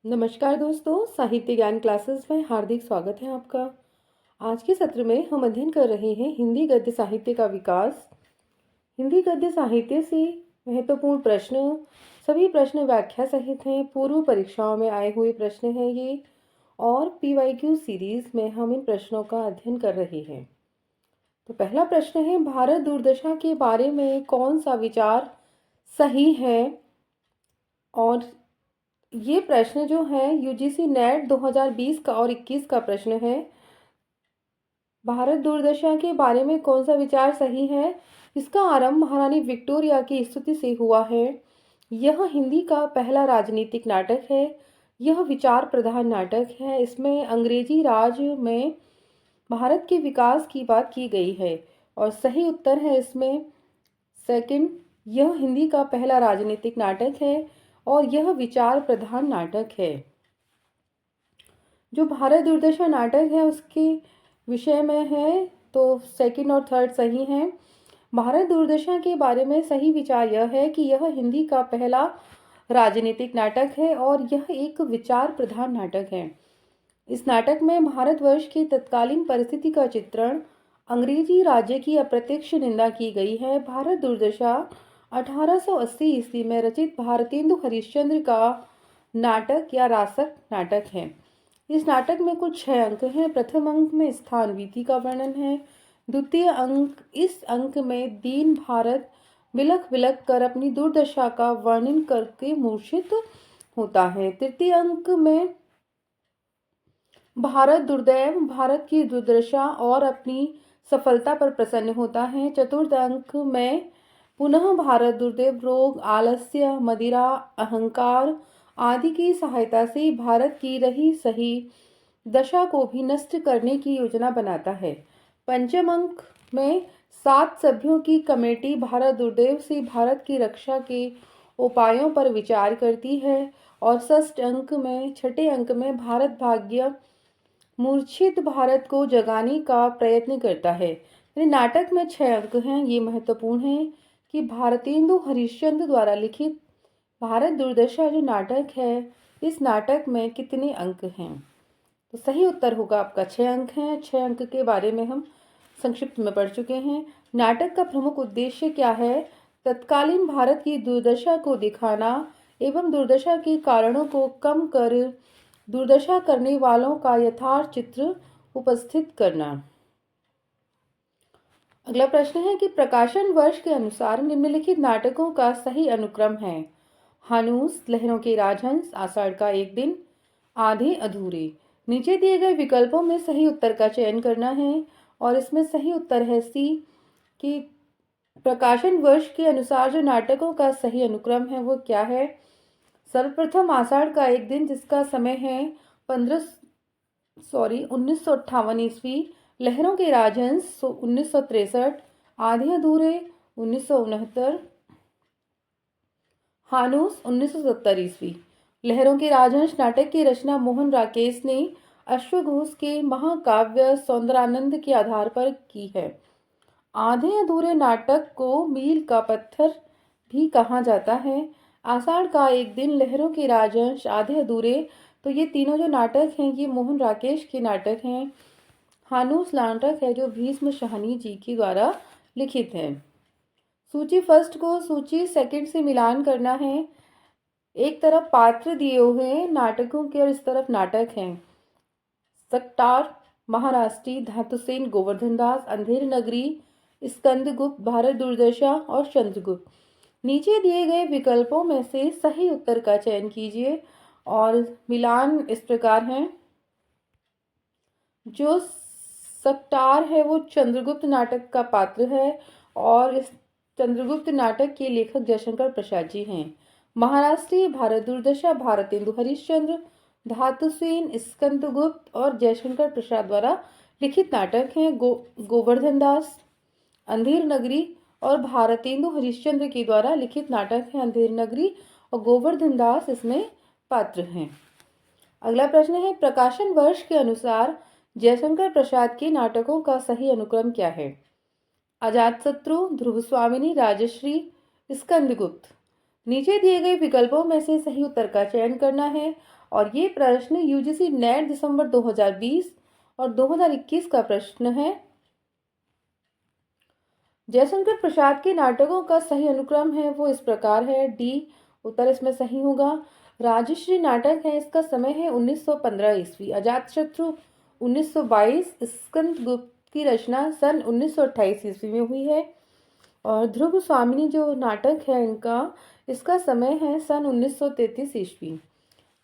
नमस्कार दोस्तों, साहित्य ज्ञान क्लासेस में हार्दिक स्वागत है आपका। आज के सत्र में हम अध्ययन कर रहे हैं हिंदी गद्य साहित्य का विकास। हिंदी गद्य साहित्य से महत्वपूर्ण प्रश्न, सभी प्रश्न व्याख्या सहित हैं। पूर्व परीक्षाओं में आए हुए प्रश्न हैं ये, और पीवाईक्यू सीरीज में हम इन प्रश्नों का अध्ययन कर रहे हैं। तो पहला प्रश्न है, भारत दुर्दशा के बारे में कौन सा विचार सही है? और ये प्रश्न जो है यूजीसी नेट 2020 का और 21 का प्रश्न है। भारत दुर्दशा के बारे में कौन सा विचार सही है? इसका आरंभ महारानी विक्टोरिया की स्तुति से हुआ है। यह हिंदी का पहला राजनीतिक नाटक है। यह विचार प्रधान नाटक है। इसमें अंग्रेजी राज में भारत के विकास की बात की गई है। और सही उत्तर है इसमें सेकंड, यह हिंदी का पहला राजनीतिक नाटक है और यह विचार प्रधान नाटक है। जो भारत दुर्दशा नाटक है उसके विषय में है, तो सेकंड और थर्ड सही हैं। भारत दुर्दशा के बारे में सही विचार यह है कि यह हिंदी का पहला राजनीतिक नाटक है और यह एक विचार प्रधान नाटक है। इस नाटक में भारतवर्ष की तत्कालीन परिस्थिति का चित्रण, अंग्रेजी राज्य की अप्रत्यक्ष निंदा की गई है। भारत दुर्दशा 1880 ईस्वी में रचित भारतेंदु हरिश्चंद्र का नाटक या रासक नाटक है। इस नाटक में कुल 6 अंक हैं। प्रथम अंक में स्थान वीति का वर्णन है। द्वितीय अंक, इस अंक में दीन भारत बिलख बिलख कर अपनी दुर्दशा का वर्णन करके मूर्छित होता है। तृतीय अंक में भारत दुर्दैव, भारत की दुर्दशा और अपनी सफलता पर प्रसन्न होता है। चतुर्थ अंक में पुनः भारत दुर्दैव, रोग, आलस्य, मदिरा, अहंकार आदि की सहायता से भारत की रही सही दशा को भी नष्ट करने की योजना बनाता है। पंचम अंक में 7 सभ्यों की कमेटी भारत दुर्दैव से भारत की रक्षा के उपायों पर विचार करती है। और षष्ठ अंक में, छठे अंक में भारत भाग्य मूर्छित भारत को जगाने का प्रयत्न करता है। नाटक में 6 अंक हैं। ये महत्वपूर्ण है कि भारतेंदु हरिश्चंद्र द्वारा लिखित भारत दुर्दशा जो नाटक है, इस नाटक में कितने अंक हैं? तो सही उत्तर होगा आपका 6 अंक हैं। 6 अंक के बारे में हम संक्षिप्त में पढ़ चुके हैं। नाटक का प्रमुख उद्देश्य क्या है? तत्कालीन भारत की दुर्दशा को दिखाना एवं दुर्दशा के कारणों को कम कर दुर्दशा करने वालों का यथार्थ चित्र उपस्थित करना। अगला प्रश्न है कि प्रकाशन वर्ष के अनुसार निम्नलिखित नाटकों का सही अनुक्रम है। हानूस, लहरों के राजहंस, आषाढ़ का एक दिन, आधे अधूरे। नीचे दिए गए विकल्पों में सही उत्तर का चयन करना है और इसमें सही उत्तर है सी कि प्रकाशन वर्ष के अनुसार जो नाटकों का सही अनुक्रम है वो क्या है। सर्वप्रथम आषाढ़ का एक दिन, जिसका समय है 1958 ईस्वी। लहरों के राजहंस 1963, आधे अधूरे 1969, हानूस 1970 ईस्वी। लहरों के राजहंस नाटक की रचना मोहन राकेश ने अश्वघोष के महाकाव्य सौंदरानंद के आधार पर की है। आधे अधूरे नाटक को मील का पत्थर भी कहा जाता है। आषाढ़ का एक दिन, लहरों के राजहंस, आधे अधूरे, तो ये तीनों जो नाटक हैं ये मोहन राकेश के नाटक हैं। हानूस नाटक है जो भीष्म शाहनी जी के द्वारा लिखित है। सूची फर्स्ट को सूची सेकंड से मिलान करना है। एक तरफ पात्र दिए हुए हैं नाटकों के और इस तरफ नाटक हैं। सक्टार, महाराष्ट्री, धातुसेन, गोवर्धन दास, अंधेर नगरी, स्कंदगुप्त, भारत दुर्दशा और चंद्रगुप्त। नीचे दिए गए विकल्पों में से सही उत्तर का चयन कीजिए और मिलान इस प्रकार है। जो सक्टार है वो चंद्रगुप्त नाटक का पात्र है और इस चंद्रगुप्त नाटक के लेखक जयशंकर प्रसाद जी हैं। महाराष्ट्री भारत दुर्दशा भारतेंदु हरिश्चंद्र, धातुसेन स्कंदगुप्त और जयशंकर प्रसाद द्वारा लिखित नाटक हैं। गोवर्धन दास अंधेर नगरी और भारतेंदु हरिश्चंद्र के द्वारा लिखित नाटक है अंधेर नगरी, और गोवर्धन दास इसमें पात्र हैं। अगला प्रश्न है, प्रकाशन वर्ष के अनुसार जयशंकर प्रसाद के नाटकों का सही अनुक्रम क्या है? अजातशत्रु, ध्रुव स्वामिनी, राजश्री, स्कंदगुप्त। नीचे दिए गए विकल्पों में से सही उत्तर का चयन करना है और ये प्रश्न यूजीसी नेट दिसंबर 2020 और 2021 का प्रश्न है। जयशंकर प्रसाद के नाटकों का सही अनुक्रम है वो इस प्रकार है। डी उत्तर इसमें सही होगा। राजश्री नाटक है, इसका समय है 1915 ईस्वी। अजातशत्रु 1922। स्कंदगुप्त की रचना सन 1928 ईस्वी में हुई है। और ध्रुव स्वामिनी जो नाटक है इनका, इसका समय है सन 1933 ईस्वी।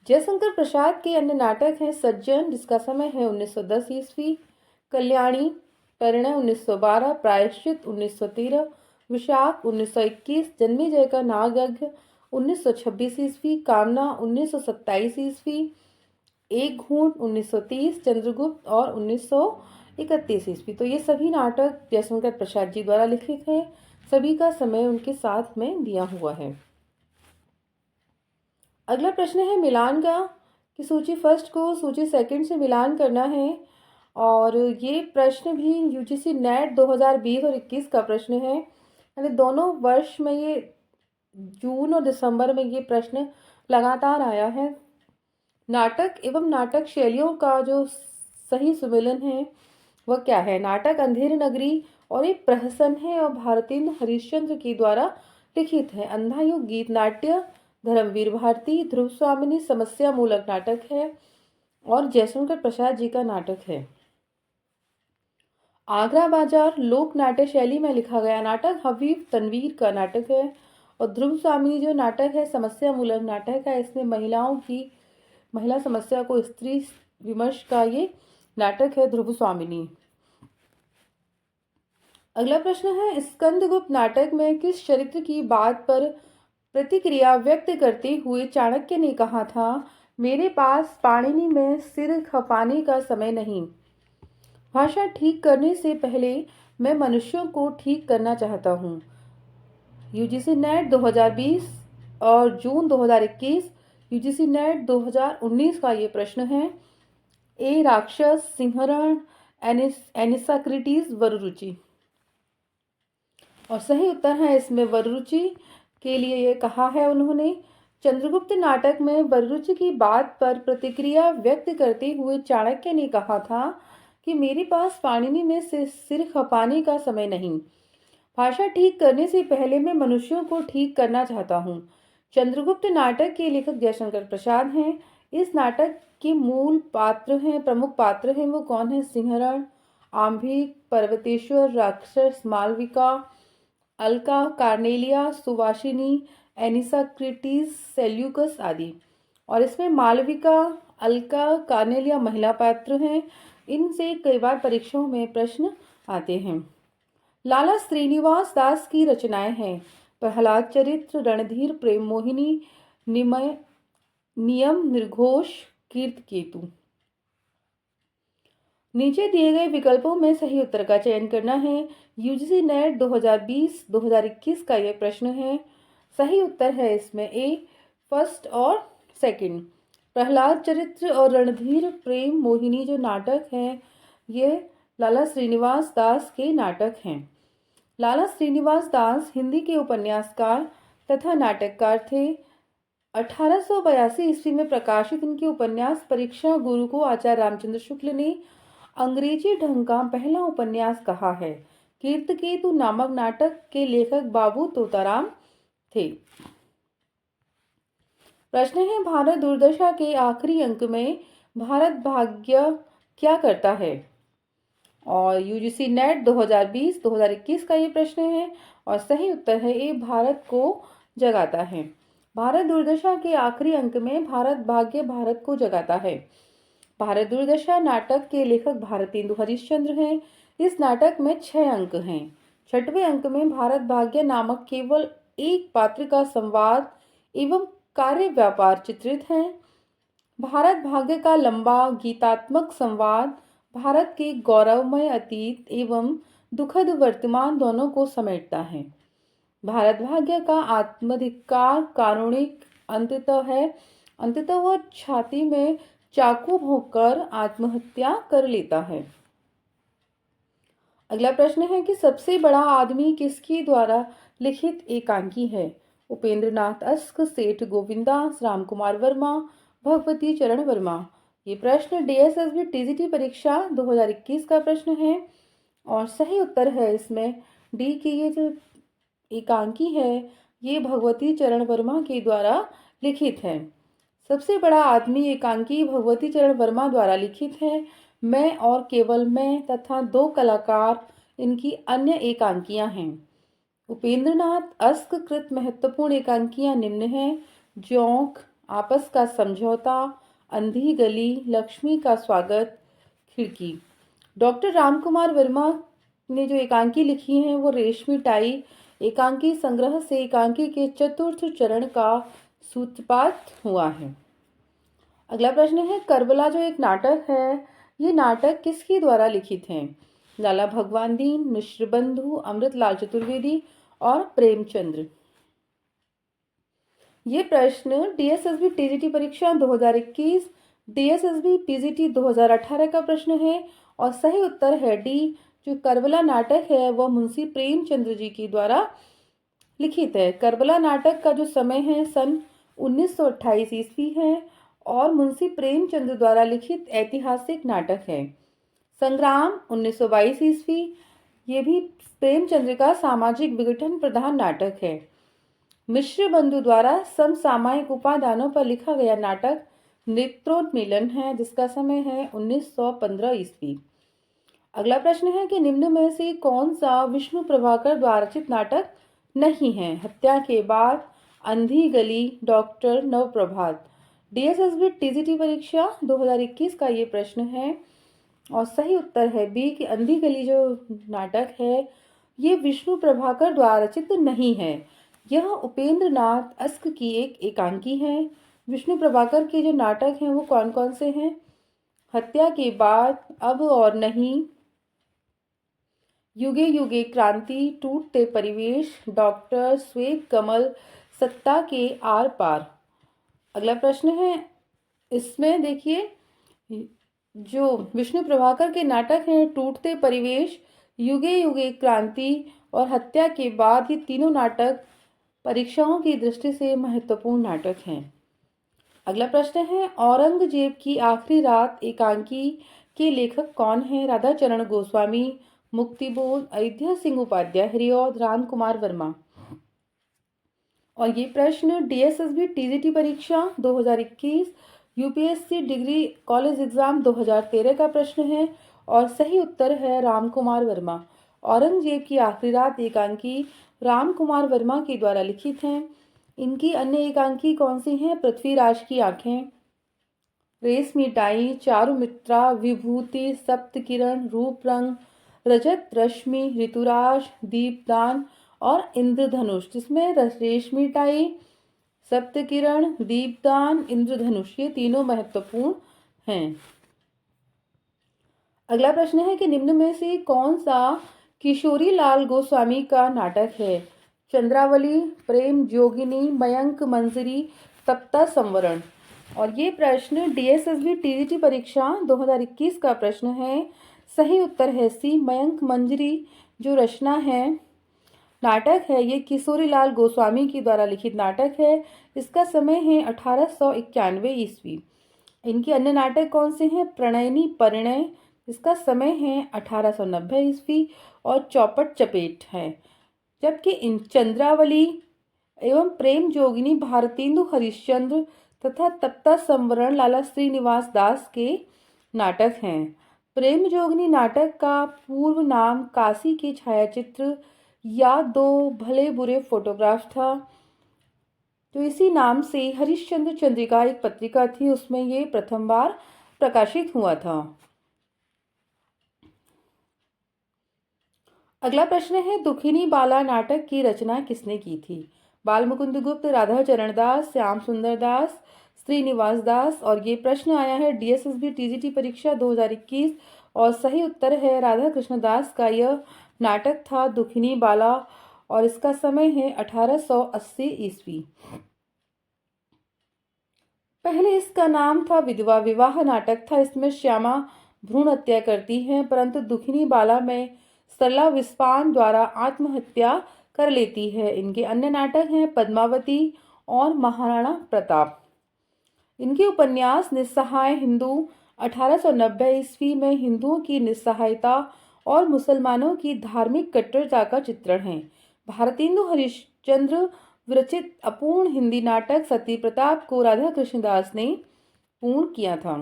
जयशंकर प्रसाद के अन्य नाटक हैं सज्जन, जिसका समय है 1910 ईस्वी। कल्याणी, परिणय 1912, प्रायश्चित 1913, विशाख 1921, जन्मेजय का नागयज्ञ 1926 ईस्वी, कामना 1927 ईस्वी, एक घूंट 1930, चंद्रगुप्त और 1931 ईस्वी। तो ये सभी नाटक जयशंकर प्रसाद जी द्वारा लिखित हैं। सभी का समय उनके साथ में दिया हुआ है। अगला प्रश्न है मिलान का, कि सूची फर्स्ट को सूची सेकंड से मिलान करना है। और ये प्रश्न भी यूजीसी नेट 2020 और 21 का प्रश्न है, यानी दोनों वर्ष में ये जून और दिसंबर में ये प्रश्न लगातार आया है। नाटक एवं नाटक शैलियों का जो सही सुमेलन है वह क्या है? नाटक अंधेर नगरी और एक प्रहसन है और भारतेंदु हरिश्चंद्र के द्वारा लिखित है। अंधा युग गीत नाट्य धर्मवीर भारती। ध्रुव स्वामिनी समस्या मूलक नाटक है और जयशंकर प्रसाद जी का नाटक है। आगरा बाजार लोक नाट्य शैली में लिखा गया नाटक हबीब तनवीर का नाटक है। और ध्रुव स्वामिनी जो नाटक है समस्या मूलक नाटक है। इसमें महिला समस्या को स्त्री विमर्श का ये नाटक है ध्रुव स्वामिनी। अगला प्रश्न है स्कंदगुप्त नाटक में किस चरित्र की बात पर प्रतिक्रिया व्यक्त करते हुए चाणक्य ने कहा था, मेरे पास पाणिनि में सिर खपाने का समय नहीं। भाषा ठीक करने से पहले मैं मनुष्यों को ठीक करना चाहता हूँ। यूजीसी नेट 2020 और जून 2021, यूजीसी नेट 2019 का ये प्रश्न है। ए राक्षस, सिंहरण, एनिसाक्रिटीज, वररुचि। और सही उत्तर है इसमें वररुचि के लिए ये कहा है उन्होंने। चंद्रगुप्त नाटक में वररुचि की बात पर प्रतिक्रिया व्यक्त करते हुए चाणक्य ने कहा था कि मेरे पास पाणिनि में से सिर खपाने का समय नहीं। भाषा ठीक करने से पहले मैं मनुष्यों को ठीक करना चाहता हूँ। चंद्रगुप्त नाटक के लेखक जयशंकर प्रसाद हैं। इस नाटक के मूल पात्र हैं, प्रमुख पात्र हैं वो कौन है? सिंहरण, आंभिक, पर्वतेश्वर, राक्षस, मालविका, अलका, कार्नेलिया, सुवासिनी, एनिसाक्रिटीज, सेल्यूकस आदि। और इसमें मालविका, अलका, कार्नेलिया महिला पात्र हैं। इनसे कई बार परीक्षाओं में प्रश्न आते हैं। लाला श्रीनिवास दास की रचनाएं हैं प्रहलाद चरित्र, रणधीर, प्रेम मोहिनी, नियम, निर्घोष, कीर्तकेतु। नीचे दिए गए विकल्पों में सही उत्तर का चयन करना है। यूजीसी नेट 2020-2021 का यह प्रश्न है। सही उत्तर है इसमें ए फर्स्ट और सेकंड। प्रहलाद चरित्र और रणधीर प्रेम मोहिनी जो नाटक हैं ये लाला श्रीनिवास दास के नाटक हैं। लाला श्रीनिवास दास हिंदी के उपन्यासकार तथा नाटककार थे। 1882 ईस्वी में प्रकाशित इनके उपन्यास परीक्षा गुरु को आचार्य रामचंद्र शुक्ल ने अंग्रेजी ढंग का पहला उपन्यास कहा है। कीर्तकेतु नामक नाटक के लेखक बाबू तोताराम थे। प्रश्न है भारत दुर्दशा के आखिरी अंक में भारत भाग्य क्या करता है? और यूजीसी नेट 2020-2021 का ये प्रश्न है और सही उत्तर है ए भारत को जगाता है। भारत दुर्दशा के आखिरी अंक में भारत भाग्य भारत को जगाता है। भारत दुर्दशा नाटक के लेखक भारतेंदु हरिश्चंद्र हैं। इस नाटक में 6 अंक हैं। 6वें अंक में भारत भाग्य नामक केवल एक पात्र का संवाद एवं कार्य व्यापार चित्रित है। भारत भाग्य का लंबा गीतात्मक संवाद भारत के गौरवमय अतीत एवं दुखद वर्तमान दोनों को समेटता है। भारत भाग्य का आत्मधिकार कारुणिक अंततः वह छाती में चाकू भोंककर आत्महत्या कर लेता है। अगला प्रश्न है कि सबसे बड़ा आदमी किसके द्वारा लिखित एकांकी है? उपेंद्रनाथ अस्क, सेठ गोविंदास, राम कुमार वर्मा, भगवती चरण वर्मा। ये प्रश्न DSSB TGT परीक्षा 2021 का प्रश्न है और सही उत्तर है इसमें डी की ये जो एकांकी है ये भगवती चरण वर्मा के द्वारा लिखित है। सबसे बड़ा आदमी एकांकी भगवती चरण वर्मा द्वारा लिखित है। मैं और केवल मैं तथा दो कलाकार इनकी अन्य एकांकियां हैं। उपेंद्रनाथ अस्क कृत महत्वपूर्ण एकांकियां निम्न हैं: जोंक, आपस का समझौता, अंधी गली, लक्ष्मी का स्वागत, खिड़की। डॉक्टर रामकुमार वर्मा ने जो एकांकी लिखी है वो रेशमी टाई एकांकी संग्रह से एकांकी के चतुर्थ चरण का सूत्रपात हुआ है। अगला प्रश्न है, करबला जो एक नाटक है ये नाटक किसके द्वारा लिखित है? लाला भगवान दीन, मिश्र बंधु, अमृतलाल चतुर्वेदी और प्रेमचंद्र। ये प्रश्न DSSB TGT परीक्षा 2021, DSSB PGT 2018 का प्रश्न है और सही उत्तर है डी। जो करबला नाटक है वह मुंशी प्रेमचंद्र जी के द्वारा लिखित है। करबला नाटक का जो समय है सन 1928 ईस्वी है और मुंशी प्रेमचंद्र द्वारा लिखित ऐतिहासिक नाटक है। संग्राम 1922 ईस्वी, ये भी प्रेमचंद्र का सामाजिक विघटन प्रधान नाटक है। मिश्र बंधु द्वारा समसामयिक उपादानों पर लिखा गया नाटक नेत्रोन्मीलन है जिसका समय है 1915 ईस्वी। अगला प्रश्न है कि निम्न में से कौन सा विष्णु प्रभाकर द्वारा रचित नाटक नहीं है? हत्या के बाद, अंधी गली, डॉक्टर नवप्रभात। DSSB TGT परीक्षा 2021 का ये प्रश्न है और सही उत्तर है बी कि अंधी गली जो नाटक है ये विष्णु प्रभाकर द्वारा रचित नहीं है। यह उपेंद्रनाथ अस्क की एक एकांकी है। विष्णु प्रभाकर के जो नाटक हैं वो कौन कौन से हैं? हत्या के बाद, अब और नहीं, युगे युगे क्रांति, टूटते परिवेश, डॉक्टर, श्वेत कमल, सत्ता के आर पार। अगला प्रश्न है, इसमें देखिए जो विष्णु प्रभाकर के नाटक हैं टूटते परिवेश, युगे युगे क्रांति और हत्या के बाद, ये तीनों नाटक परीक्षाओं की दृष्टि से महत्वपूर्ण नाटक हैं। अगला प्रश्न है, औरंगजेब की आखिरी रात एकांकी के लेखक कौन है? राधाचरण गोस्वामी, मुक्तिबोध, अयोध्या सिंह उपाध्याय, हरिऔध, राम कुमार वर्मा। और ये प्रश्न DSSB TGT परीक्षा 2021, UPSC डिग्री कॉलेज एग्जाम 2013 का प्रश्न है और सही उत्तर है राम कुमार वर्मा। औरंगजेब की आखिरी रात एकांकी राम कुमार वर्मा के द्वारा लिखित हैं। इनकी अन्य एकांकी कौन सी हैं? पृथ्वीराज की आंखें, रेशमी टाई, चारुमित्रा, विभूति, सप्तकिरण, रूप रंग, रजत रश्मि, ऋतुराज, दीपदान और इंद्रधनुष, जिसमें रेशमी टाई, सप्तकिरण, दीपदान, इंद्रधनुष ये तीनों महत्वपूर्ण हैं। अगला प्रश्न है कि निम्न में से कौन सा किशोरी लाल गोस्वामी का नाटक है? चंद्रावली, प्रेम जोगिनी, मयंक मंजरी, तप्ता संवरण। और ये प्रश्न DSSB TGT परीक्षा 2021 का प्रश्न है। सही उत्तर है सी, मयंक मंजरी जो रचना है नाटक है ये किशोरी लाल गोस्वामी के द्वारा लिखित नाटक है। इसका समय है 1891 ईस्वी। इनके अन्य नाटक कौन से हैं? प्रणयनी परिणय, इसका समय है 1890 ईस्वी और चौपट चपेट है। जबकि इन चंद्रावली एवं प्रेम जोगिनी भारतेंदु हरिश्चंद्र तथा तप्ता संवरण लाला श्रीनिवास दास के नाटक हैं। प्रेम जोगिनी नाटक का पूर्व नाम काशी के छायाचित्र या दो भले बुरे फोटोग्राफ था। तो इसी नाम से हरिश्चंद्र चंद्रिका एक पत्रिका थी, उसमें ये प्रथम बार प्रकाशित हुआ था। अगला प्रश्न है, दुखिनी बाला नाटक की रचना किसने की थी? बाल मुकुंद गुप्त, राधा चरण दास, श्याम सुंदर दास, श्रीनिवास दास। और ये प्रश्न आया है DSSB TGT परीक्षा 2021 और सही उत्तर है राधा कृष्ण दास का यह नाटक था दुखिनी बाला और इसका समय है 1880 ईस्वी। पहले इसका नाम था विधवा विवाह नाटक था। इसमें श्यामा भ्रूण हत्या करती है, परंतु दुखिनी बाला में सरला विस्पान द्वारा आत्महत्या कर लेती है। इनके अन्य नाटक हैं पद्मावती और महाराणा प्रताप। इनके उपन्यास निस्सहाय हिंदू 1890 ईस्वी में हिंदुओं की निस्सहायता और मुसलमानों की धार्मिक कट्टरता का चित्रण है। भारतेंदु हरिश्चंद्र विरचित अपूर्ण हिंदी नाटक सती प्रताप को राधा कृष्णदास ने पूर्ण किया था।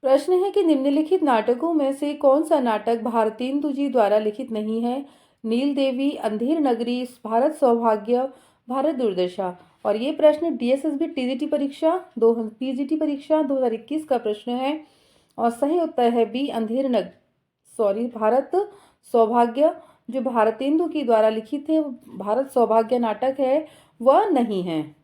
प्रश्न है कि निम्नलिखित नाटकों में से कौन सा नाटक भारतेंदु जी द्वारा लिखित नहीं है। नील देवी, अंधेर नगरी, भारत सौभाग्य, भारत दुर्दशा। और ये प्रश्न डीएसएसबी टीजीटी परीक्षा 2021 का प्रश्न है और सही उत्तर है बी भारत सौभाग्य। जो भारतेंदु की द्वारा लिखित है भारत सौभाग्य नाटक है वह नहीं है।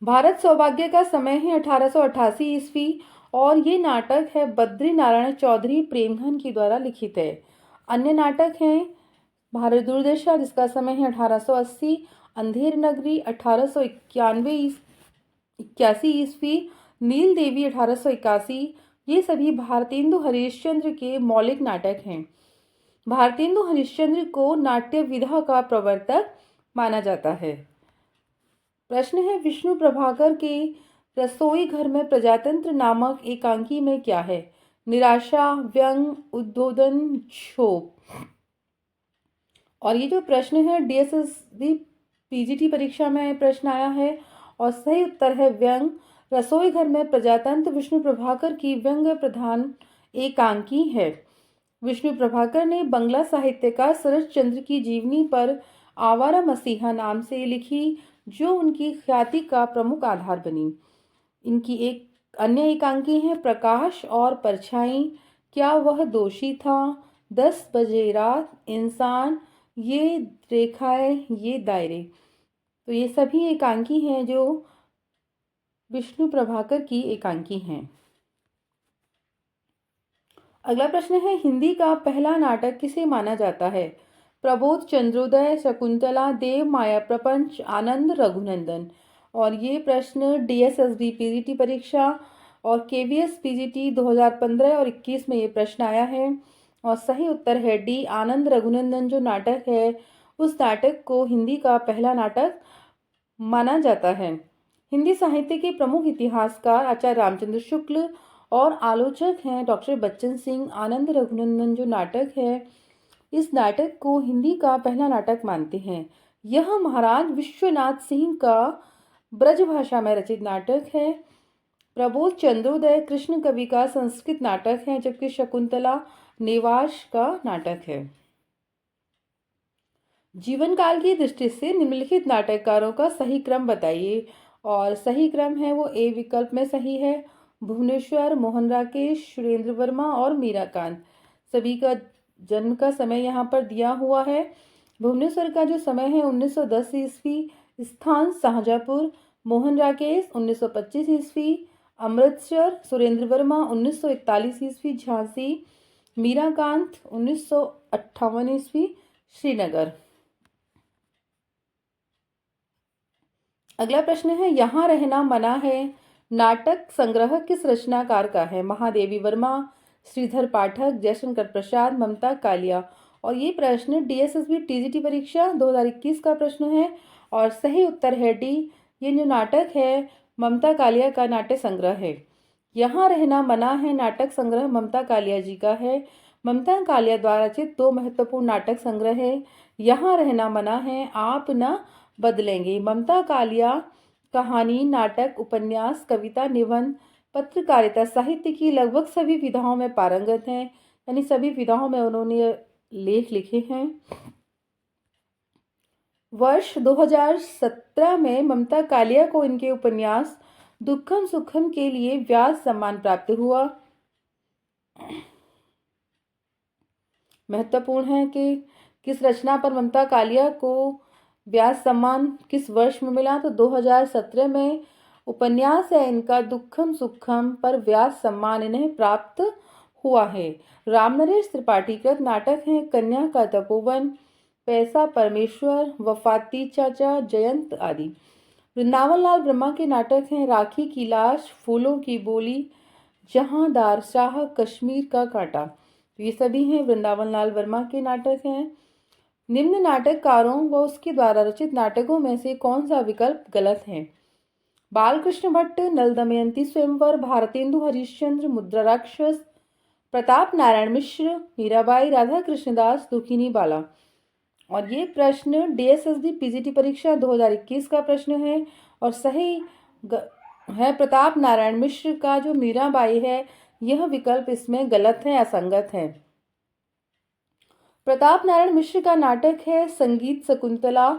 भारत सौभाग्य का समय है 1888 ईस्वी और ये नाटक है बद्री नारायण चौधरी प्रेमघन की द्वारा लिखित है। अन्य नाटक हैं भारत दुर्दशा जिसका समय है 1880, अंधेर नगरी 1881 ईस्वी, नील देवी 1881। ये सभी भारतेंदु हरिश्चंद्र के मौलिक नाटक हैं। भारतेंदु हरिश्चंद्र को नाट्य विधा का प्रवर्तक माना जाता है। प्रश्न है विष्णु प्रभाकर के रसोई घर में प्रजातंत्र नामक एकांकी में क्या है। निराशा, व्यंग, उद्बोधन, क्षोभ। और ये जो प्रश्न है डीएसएसबी पीजीटी परीक्षा में प्रश्न आया है और सही उत्तर है व्यंग। रसोई घर में प्रजातंत्र विष्णु प्रभाकर की व्यंग्य प्रधान एकांकी है। विष्णु प्रभाकर ने बंगला साहित्यकार शरद चंद्र की जीवनी पर आवारा मसीहा नाम से लिखी जो उनकी ख्याति का प्रमुख आधार बनी। इनकी एक अन्य एकांकी है प्रकाश और परछाई, क्या वह दोषी था, 10 बजे रात, इंसान, ये रेखाएं, ये दायरे। तो ये सभी एकांकी हैं जो विष्णु प्रभाकर की एकांकी हैं। अगला प्रश्न है हिंदी का पहला नाटक किसे माना जाता है। प्रबोध, चंद्रोदय, शकुंतला, देव माया प्रपंच, आनंद, रघुनंदन। और ये प्रश्न डीएसएसबी पीजीटी परीक्षा और केवीएस पीजीटी 2015 और 21 में ये प्रश्न आया है और सही उत्तर है डी आनंद रघुनंदन। जो नाटक है उस नाटक को हिंदी का पहला नाटक माना जाता है। हिंदी साहित्य के प्रमुख इतिहासकार आचार्य रामचंद्र शुक्ल और आलोचक हैं डॉक्टर बच्चन सिंह। आनंद रघुनंदन जो नाटक है इस नाटक को हिंदी का पहला नाटक मानते हैं। यह महाराज विश्वनाथ सिंह का ब्रज भाषा में रचित नाटक है। प्रबोध चंद्रोदय कृष्ण कवि का संस्कृत नाटक है जबकि शकुंतला नेवास का नाटक है। जीवन काल की दृष्टि से निम्नलिखित नाटककारों का सही क्रम बताइए। और सही क्रम है वो ए विकल्प में सही है। भुवनेश्वर, मोहन राकेश, सुरेंद्र वर्मा और मीराकांत। सभी का जन्म का समय यहाँ पर दिया हुआ है। भुवनेश्वर का जो समय है 1910 ईस्वी, स्थान शाहजहाँपुर। मोहन राकेश 1925 ईस्वी अमृतसर। सुरेंद्र वर्मा 1941 ईस्वी झांसी। मीराकांत 1958 ईस्वी श्रीनगर। अगला प्रश्न है यहाँ रहना मना है नाटक संग्रह किस रचनाकार का है। महादेवी वर्मा, श्रीधर पाठक, जयशंकर प्रसाद, ममता कालिया। और ये प्रश्न डीएसएसबी टीजीटी परीक्षा 2021 का प्रश्न है और सही उत्तर है डी। ये जो नाटक है ममता कालिया का नाट्य संग्रह है। यहाँ रहना मना है नाटक संग्रह ममता कालिया जी का है। ममता कालिया द्वारा रचित 2 महत्वपूर्ण नाटक संग्रह है। यहाँ रहना मना है, आप न बदलेंगे। ममता कालिया कहानी, नाटक, उपन्यास, कविता, निबंध, पत्रकारिता, साहित्य की लगभग सभी विधाओं में पारंगत हैं। यानी सभी विधाओं में उन्होंने लेख लिखे हैं। वर्ष 2017 में ममता कालिया को इनके उपन्यास दुखम सुखम के लिए व्यास सम्मान प्राप्त हुआ। महत्वपूर्ण है कि किस रचना पर ममता कालिया को व्यास सम्मान किस वर्ष में मिला तो 2017 में उपन्यास है इनका दुखम सुखम पर व्यास सम्मान इन्हें प्राप्त हुआ है। रामनरेश त्रिपाठी कृत नाटक हैं कन्या का तपोवन, पैसा परमेश्वर, वफाती चाचा, जयंत आदि। वृंदावन लाल ब्रह्मा के नाटक हैं राखी की लाश, फूलों की बोली, जहांदार शाह, कश्मीर का कांटा। तो ये सभी हैं वृंदावन लाल वर्मा के नाटक हैं। निम्न नाटककारों व उसके द्वारा रचित नाटकों में से कौन सा विकल्प गलत है? बालकृष्ण भट्ट, नल दमयंती स्वयंवर, भारतेंदु हरिश्चंद्र, मुद्रा राक्षस, प्रताप नारायण मिश्र, मीराबाई, राधा कृष्णदास, दुखिनी बाला। और ये प्रश्न DSSB PGT परीक्षा 2021 का प्रश्न है और सही है प्रताप नारायण मिश्र का जो मीराबाई है, यह विकल्प इसमें गलत है, असंगत है। प्रताप नारायण मिश्र का नाटक है संगीत शकुंतला,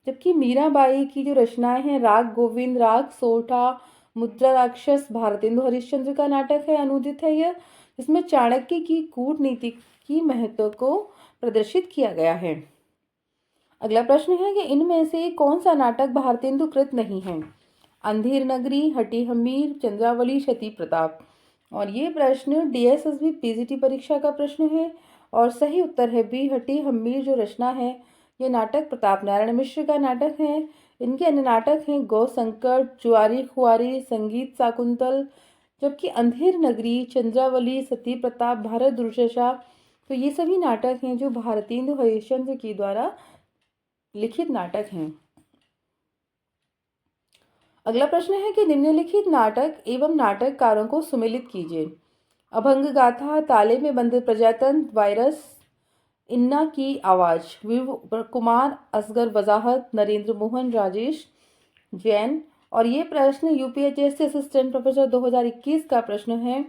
जबकि मीराबाई की जो रचनाएं हैं राग गोविंद, राग सोठा, मुद्रा राक्षस, भारतेंदु हरिश्चंद्र का नाटक है, अनुदित है यह, जिसमें चाणक्य की कूटनीति की महत्व को प्रदर्शित किया गया है। अगला प्रश्न है कि इनमें से कौन सा नाटक भारतेंदु कृत नहीं है? अंधेर नगरी, हटी हमीर, चंद्रावली, सती प्रताप। और ये प्रश्न DSSB PGT परीक्षा का प्रश्न है और सही उत्तर है बी, हटी हमीर जो रचना है ये नाटक प्रताप नारायण मिश्र का नाटक है। इनके अन्य नाटक हैं गौ संकट, जुआरी खुआरी, संगीत शाकुंतल, जबकि अंधेर नगरी, चंद्रावली, सती प्रताप, भारत दुर्दशा, तो ये सभी नाटक हैं जो भारतेंदु हरिश्चंद्र की द्वारा लिखित नाटक हैं। अगला प्रश्न है कि निम्नलिखित नाटक एवं नाटककारों को सुमेलित कीजिए। अभंग गाथा, ताले में बंद प्रजातंत्र, वायरस, इन्ना की आवाज, विभु कुमार, असगर वजाहत, नरेंद्र मोहन, राजेश जैन। और ये प्रश्न UPSC असिस्टेंट प्रोफेसर 2021 का प्रश्न है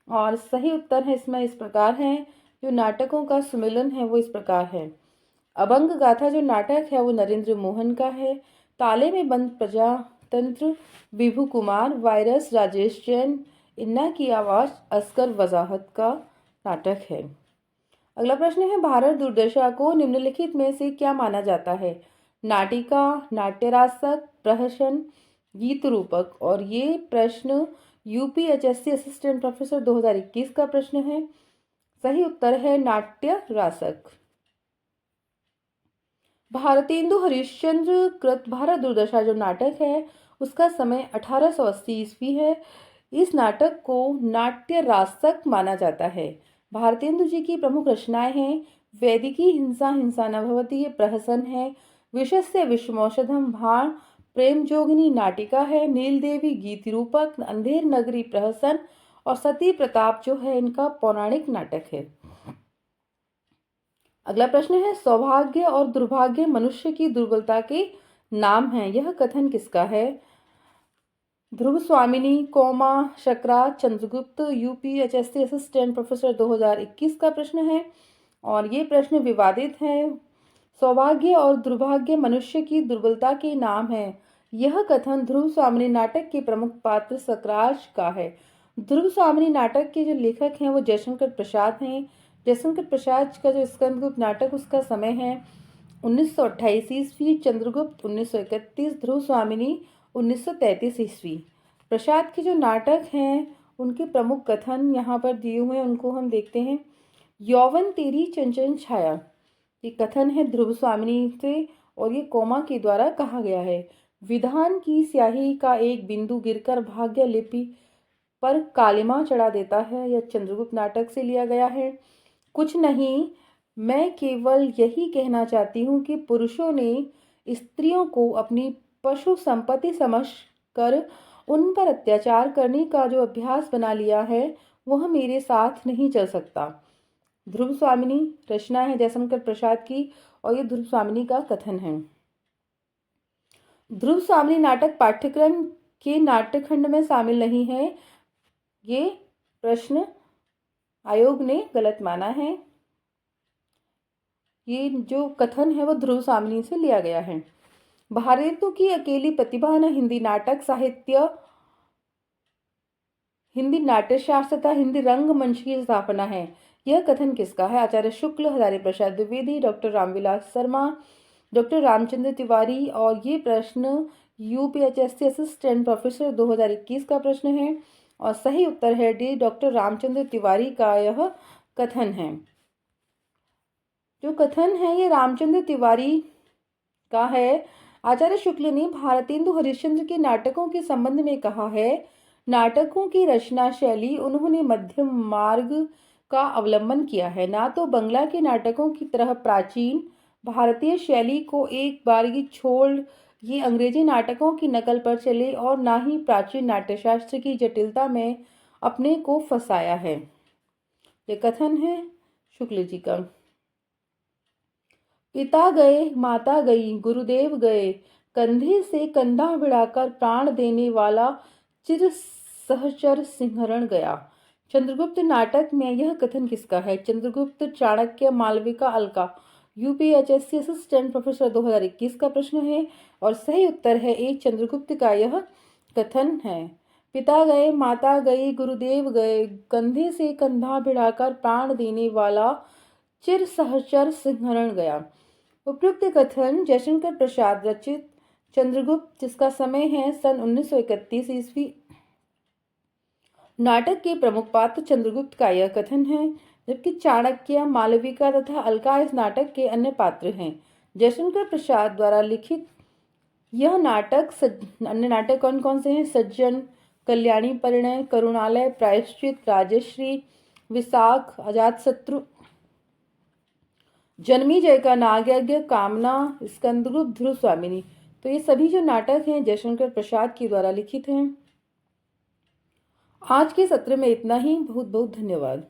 और सही उत्तर है इसमें इस प्रकार है, जो नाटकों का सुमेलन है वो इस प्रकार है। अभंग गाथा जो नाटक है वो नरेंद्र मोहन का है। ताले में बंद प्रजातंत्र विभु कुमार, वायरस राजेश जैन, इन्ना की आवाज असगर वजाहत का नाटक है। अगला प्रश्न है भारत दुर्दशा को निम्नलिखित में से क्या माना जाता है? नाटिका, नाट्यरासक, प्रहसन, गीत रूपक। और ये प्रश्न UPSC असिस्टेंट प्रोफेसर 2021 का प्रश्न है। सही उत्तर है नाट्य रासक। भारतेंदु हरिश्चंद्र कृत भारत दुर्दशा जो नाटक है उसका समय 1880 ईस्वी है। इस नाटक को नाट्य रासक माना जाता है। भारतेंदु जी की प्रमुख रचनाएं हैं वैदिकी हिंसा हिंसा न भवति, ये प्रहसन है, विषस्य विषमौषधम भाण, प्रेम जोगिनी नाटिका है, नील देवी गीत रूपक, अंधेर नगरी प्रहसन और सती प्रताप जो है इनका पौराणिक नाटक है। अगला प्रश्न है सौभाग्य और दुर्भाग्य मनुष्य की दुर्बलता के नाम हैं, यह कथन किसका है? ध्रुव स्वामिनी, कोमा, शकरा, चंद्रगुप्त। UPSC असिस्टेंट प्रोफेसर 2021 का प्रश्न है और ये प्रश्न विवादित है। सौभाग्य और दुर्भाग्य मनुष्य की दुर्बलता के नाम है, यह कथन ध्रुव स्वामिनी नाटक के प्रमुख पात्र सकराज का है। ध्रुव स्वामिनी नाटक के जो लेखक हैं वो जयशंकर प्रसाद हैं। जयशंकर प्रसाद का जो स्कंदगुप्त नाटक उसका समय है 1928 ईस्वी, चंद्रगुप्त 1931, ध्रुव स्वामिनी 1933 ईस्वी। प्रसाद के जो नाटक हैं उनके प्रमुख कथन यहाँ पर दिए हुए हैं, उनको हम देखते हैं। यौवन तेरी चंचल छाया, ये कथन है ध्रुव स्वामिनी से और ये कोमा के द्वारा कहा गया है। विधान की स्याही का एक बिंदु गिरकर भाग्य लिपि पर कालिमा चढ़ा देता है, यह चंद्रगुप्त नाटक से लिया गया है। कुछ नहीं, मैं केवल यही कहना चाहती हूँ कि पुरुषों ने स्त्रियों को अपनी पशु संपत्ति समझकर उन पर अत्याचार करने का जो अभ्यास बना लिया है वह मेरे साथ नहीं चल सकता। ध्रुव स्वामिनी रचना है जयशंकर प्रसाद की और ये ध्रुव स्वामिनी का कथन है। ध्रुव स्वामिनी नाटक पाठ्यक्रम के नाट्यखंड में शामिल नहीं है, ये प्रश्न आयोग ने गलत माना है। ये जो कथन है वो ध्रुव स्वामिनी से लिया गया है। भारतेंदु की अकेली प्रतिभा न हिंदी नाटक साहित्य, हिंदी नाट्यशास्त्र तथा हिंदी रंगमंच की स्थापना है, यह कथन किसका है? आचार्य शुक्ल, हजारी प्रसाद द्विवेदी, डॉक्टर रामविलास शर्मा, डॉक्टर रामचंद्र तिवारी। और ये प्रश्न UPSC असिस्टेंट प्रोफेसर 2021 का प्रश्न है और सही उत्तर है डी, डॉक्टर रामचंद्र तिवारी का यह कथन है। जो कथन है ये रामचंद्र तिवारी का है। आचार्य शुक्ल ने भारतेंदु हरिश्चंद्र के नाटकों के संबंध में कहा है, नाटकों की रचना शैली उन्होंने मध्यम मार्ग का अवलंबन किया है। ना तो बंगला के नाटकों की तरह प्राचीन भारतीय शैली को एक बारीकी छोड़ ये अंग्रेजी नाटकों की नकल पर चले और ना ही प्राचीन नाट्यशास्त्र की जटिलता में अपने को फंसाया है। ये कथन है शुक्ल जी का। पिता गए माता गई गुरुदेव गए, कंधे से कंधा भिड़ाकर प्राण देने वाला चिर सहचर सिंहरण गया। चंद्रगुप्त नाटक में यह कथन किसका है? Chandragupta, Chanakya, Malvika, Alka. UPHSC assistant professor 2021 का प्रश्न है और सही उत्तर है ए, चंद्रगुप्त का यह कथन है। पिता गए माता गई गुरुदेव गए, कंधे से कंधा भिड़ाकर प्राण देने वाला चिर सहचर सिंहरण गया। उपयुक्त कथन जयशंकर प्रसाद रचित चंद्रगुप्त, जिसका समय है सन 1931 ईस्वी, नाटक के प्रमुख पात्र चंद्रगुप्त का यह कथन है, जबकि चाणक्य, मालविका तथा अलका इस नाटक के अन्य पात्र हैं। जयशंकर प्रसाद द्वारा लिखित यह नाटक अन्य नाटक कौन कौन से हैं? सज्जन, कल्याणी परिणय, करुणालय, प्रायश्चित, राजश्री, विशाख, अजातशत्रु, जन्मेजय का नागयज्ञ, कामना, स्कंदगुप्त, ध्रुव स्वामिनी। तो ये सभी जो नाटक हैं जयशंकर प्रसाद के द्वारा लिखित हैं। आज के सत्र में इतना ही। बहुत बहुत धन्यवाद।